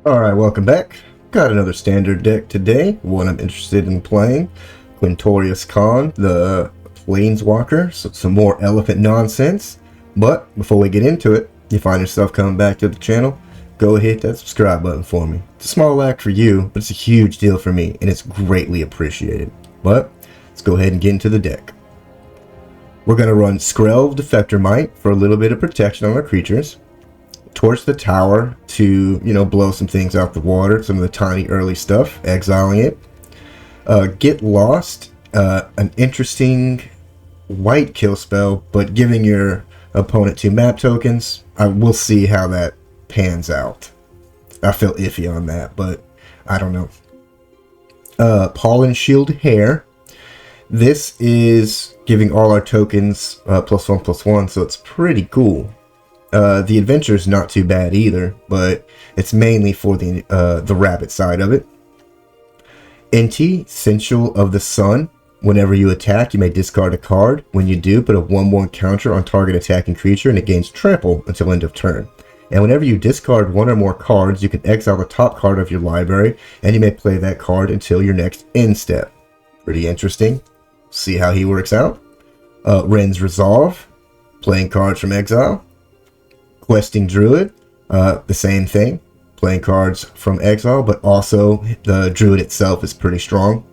Alright, welcome back. Got another standard deck today, one I'm interested in playing. Quintorius the planeswalker, so some more elephant nonsense. But before we get into it, you find yourself coming back to the channel, go hit that subscribe button for me. It's a small act for you, but it's a huge deal for me, and it's greatly appreciated. But let's go ahead and get into the deck. We're going to run Skrelv Defector Might for a little bit of protection on our creatures. Torch the tower to, blow some things out the water, some of the tiny early stuff, exiling it. Get Lost, an interesting white kill spell, but giving your opponent 2 map tokens. We'll see how that pans out. I feel iffy on that, but I don't know. Pollen Shield Hair. This is giving all our tokens +1/+1, so it's pretty cool. The adventure is not too bad either, but it's mainly for the rabbit side of it. NT, Sensual of the Sun. Whenever you attack, you may discard a card. When you do, put a 1/1 counter on target attacking creature, and it gains trample until end of turn. And whenever you discard one or more cards, you can exile the top card of your library, and you may play that card until your next end step. Pretty interesting. See how he works out. Ren's Resolve, playing cards from exile. Questing Druid, the same thing, playing cards from exile, but also the Druid itself is pretty strong.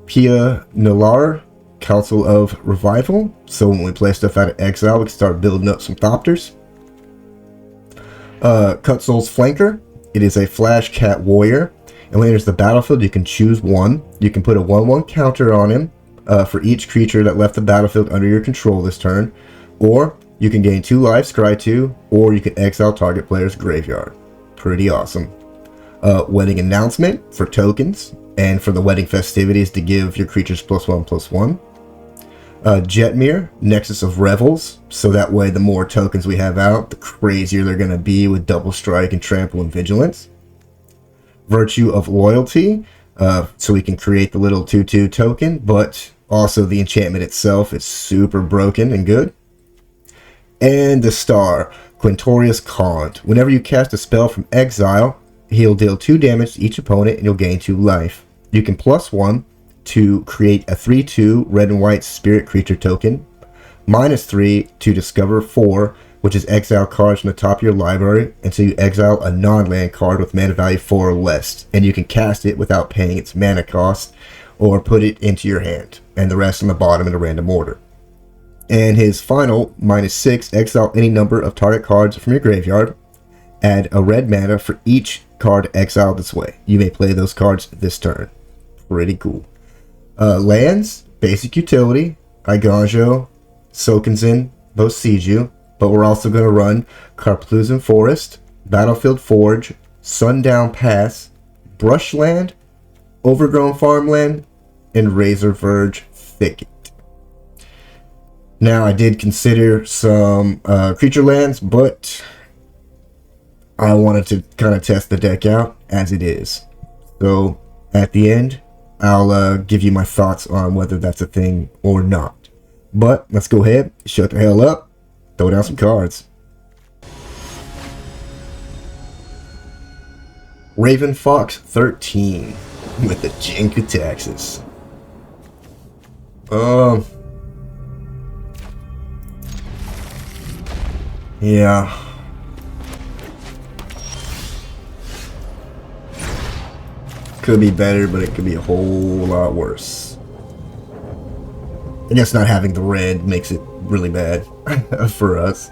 Pia Nalar, Council of Revival, so when we play stuff out of exile, we can start building up some Thopters. Cutsoul's Flanker, it is a Flash Cat Warrior, and when he enters the battlefield, you can choose one. You can put a 1/1 counter on him for each creature that left the battlefield under your control this turn, or you can gain 2 life, scry 2, or you can exile target player's graveyard. Pretty awesome. Wedding Announcement for tokens, and for the wedding festivities to give your creatures +1/+1. Jetmir, Nexus of Revels, so that way the more tokens we have out, the crazier they're going to be with Double Strike and Trample and Vigilance. Virtue of Loyalty, so we can create the little 2/2 token, but also the enchantment itself is super broken and good. And the star, Quintorius. Whenever you cast a spell from exile, he'll deal 2 damage to each opponent and you'll gain 2 life. You can +1 to create a 3/2 red and white spirit creature token, -3 to discover 4, which is exile cards from the top of your library until you exile a non-land card with mana value 4 or less, and you can cast it without paying its mana cost or put it into your hand, and the rest on the bottom in a random order. And his final, -6, exile any number of target cards from your graveyard. Add a red mana for each card exiled this way. You may play those cards this turn. Pretty cool. Lands, basic utility, Iganjo, Sokenzen, both Seiju, but we're also going to run Karpluzan Forest, Battlefield Forge, Sundown Pass, Brushland, Overgrown Farmland, and Razor Verge Thicket. Now, I did consider some creature lands, but I wanted to kind of test the deck out as it is. So, at the end, I'll give you my thoughts on whether that's a thing or not. But, let's go ahead, shut the hell up, throw down some cards. Raven Fox 13 with the Jinku Taxes. Yeah. Could be better, but it could be a whole lot worse. I guess not having the red makes it really bad for us.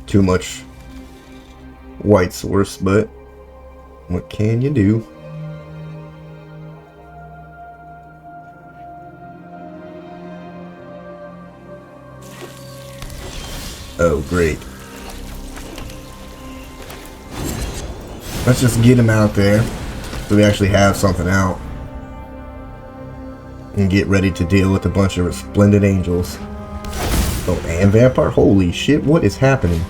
Too much white source, but what can you do? Oh, great. Let's just get him out there so we actually have something out. And get ready to deal with a bunch of resplendent angels. Oh, and vampire? Holy shit, what is happening?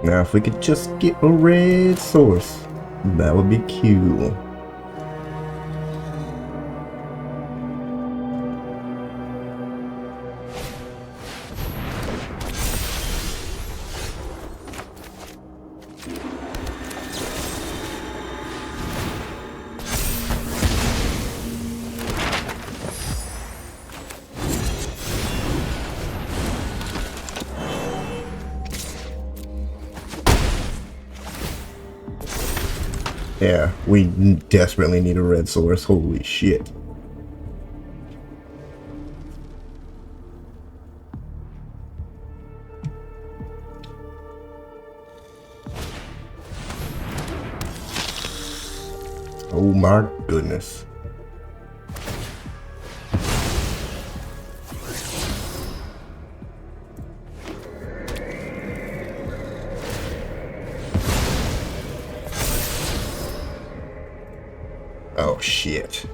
Now, if we could just get a red source, that would be cool. Yeah, we desperately need a red source. Holy shit. Oh my goodness. Oh shit.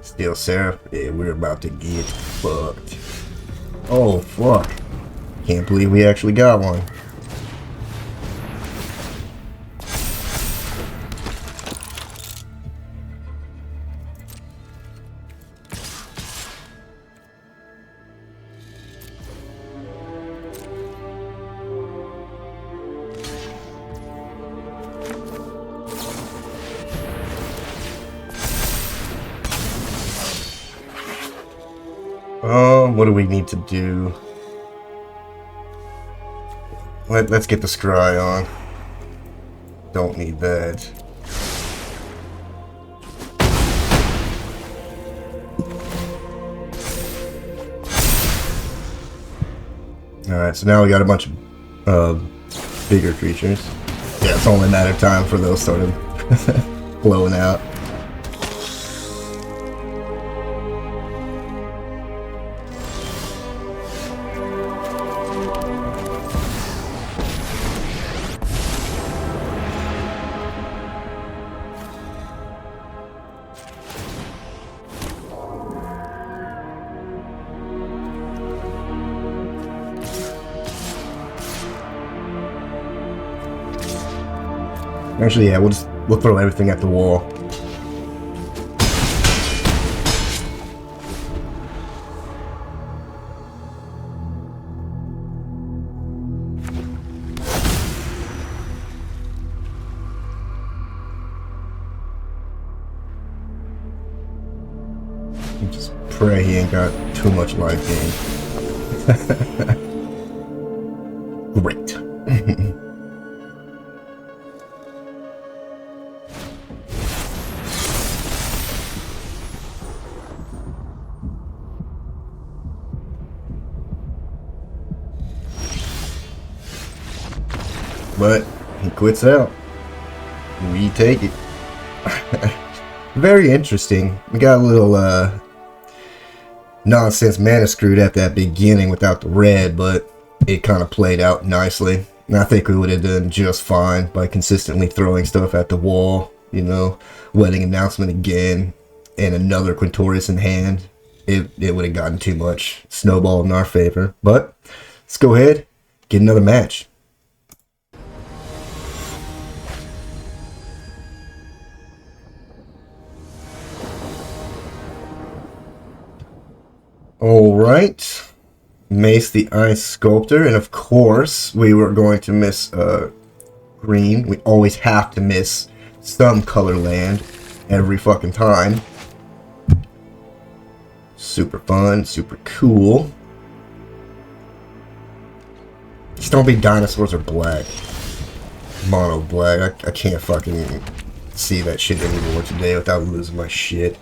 Steel Seraph? Yeah, we're about to get fucked. Oh fuck. Can't believe we actually got one. What do we need to do? Let's get the scry on. Don't need that. Alright, so now we got a bunch of bigger creatures. Yeah, it's only a matter of time for those sort of blowing out. Actually, yeah, we'll throw everything at the wall. And just pray he ain't got too much life gain. Great. But he quits out. We take it. Very interesting. We got a little nonsense mana screwed at that beginning without the red, but it kind of played out nicely. And I think we would have done just fine by consistently throwing stuff at the wall. You know, wedding announcement again, and another Quintorius in hand. It would have gotten too much snowball in our favor. But let's go ahead, get another match. Alright, Mace the Ice Sculptor, and of course we were going to miss green. We always have to miss some color land every fucking time. Super fun, super cool. Just don't be dinosaurs or black. Mono black, I can't fucking see that shit anymore today without losing my shit.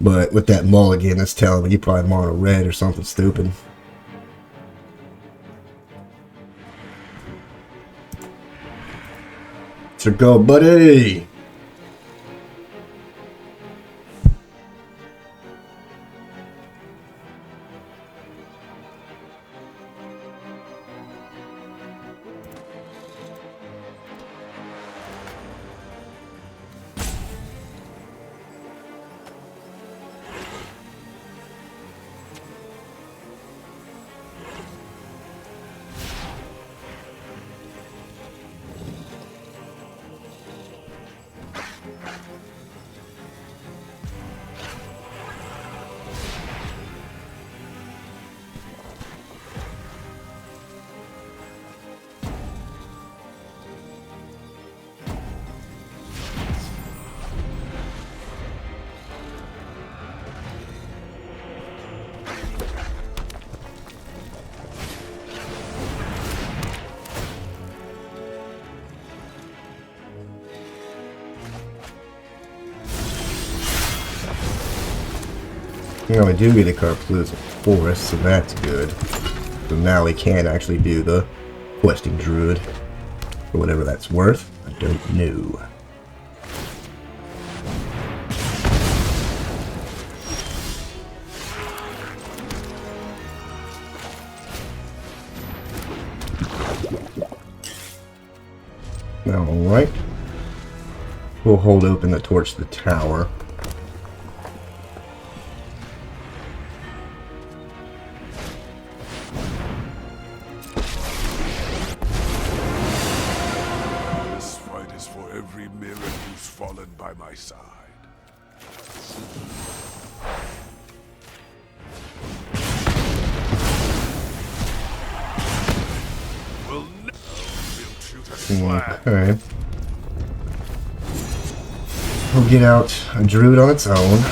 But with that mulligan, that's telling me you probably mono red or something stupid. So go, buddy! Now we do get a Carplusa Forest, so that's good. So now we can actually do the Questing Druid. For whatever that's worth. I don't know. Alright. We'll hold open the torch to the tower. This fight is for every mirror who's fallen by my side. We'll shoot a flag. Okay. We'll get out a druid on its own.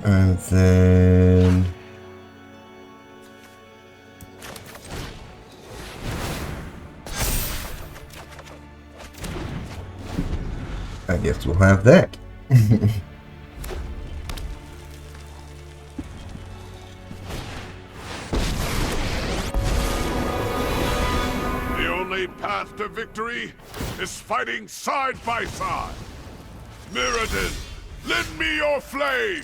And then... I guess we'll have that. The only path to victory is fighting side by side. Mirrodin, lend me your flame!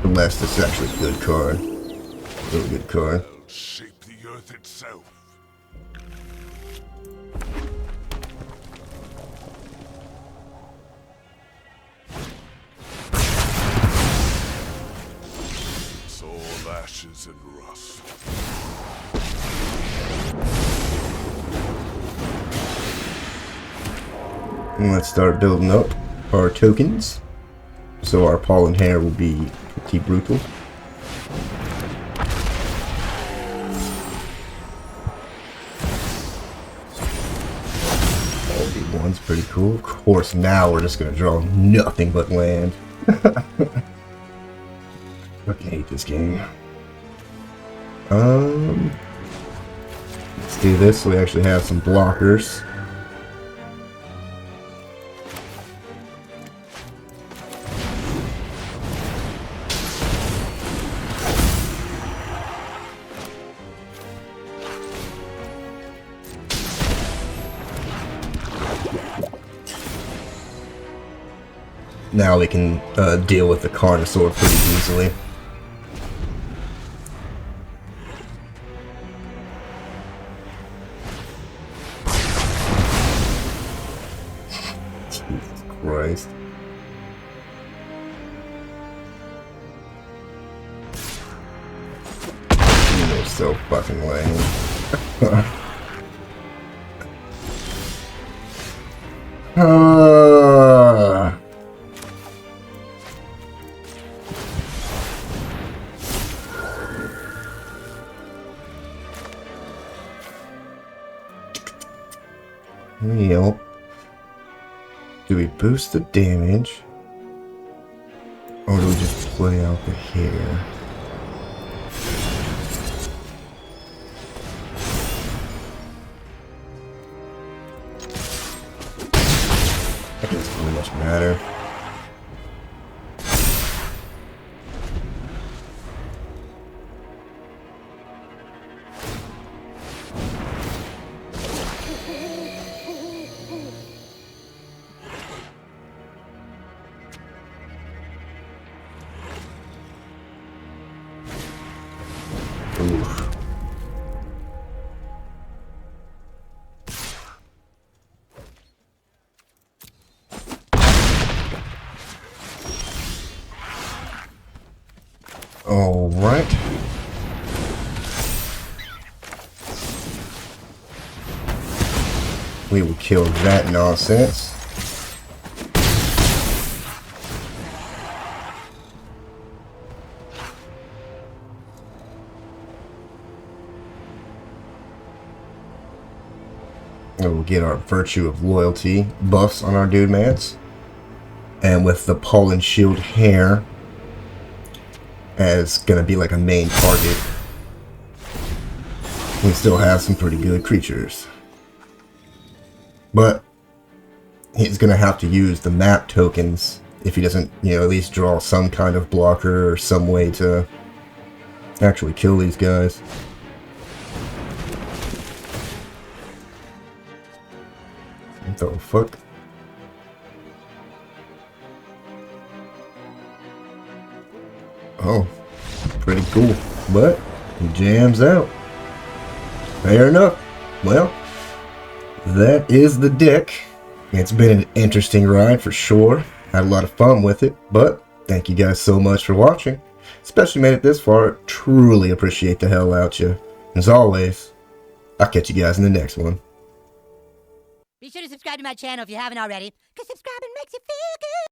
Unless this is actually a good card. Really good card. Shape the earth itself. It's all ashes and rust. And let's start building up our tokens. So our pollen hair will be pretty brutal. One's pretty cool. Of course, now we're just gonna draw nothing but land. I hate this game. Let's do this so we actually have some blockers. Now we can deal with the Carnosaur pretty easily. Jesus Christ. You're so fucking lame. Yep. Do we boost the damage? Or do we just play out the hair? That doesn't really much matter. Oof. All right. We will kill that nonsense. And we'll get our Virtue of Loyalty buffs on our dude mats. And with the Pollen Shield Hair as gonna be like a main target, we still have some pretty good creatures. But he's gonna have to use the map tokens if he doesn't, you know, at least draw some kind of blocker or some way to actually kill these guys. What the fuck? Oh, pretty cool. But he jams out. Fair enough. Well, that is the deck. It's been an interesting ride for sure. Had a lot of fun with it, but thank you guys so much for watching. Especially made it this far. Truly appreciate the hell out you. As always, I'll catch you guys in the next one. Be sure to subscribe to my channel if you haven't already, because subscribing makes you feel good.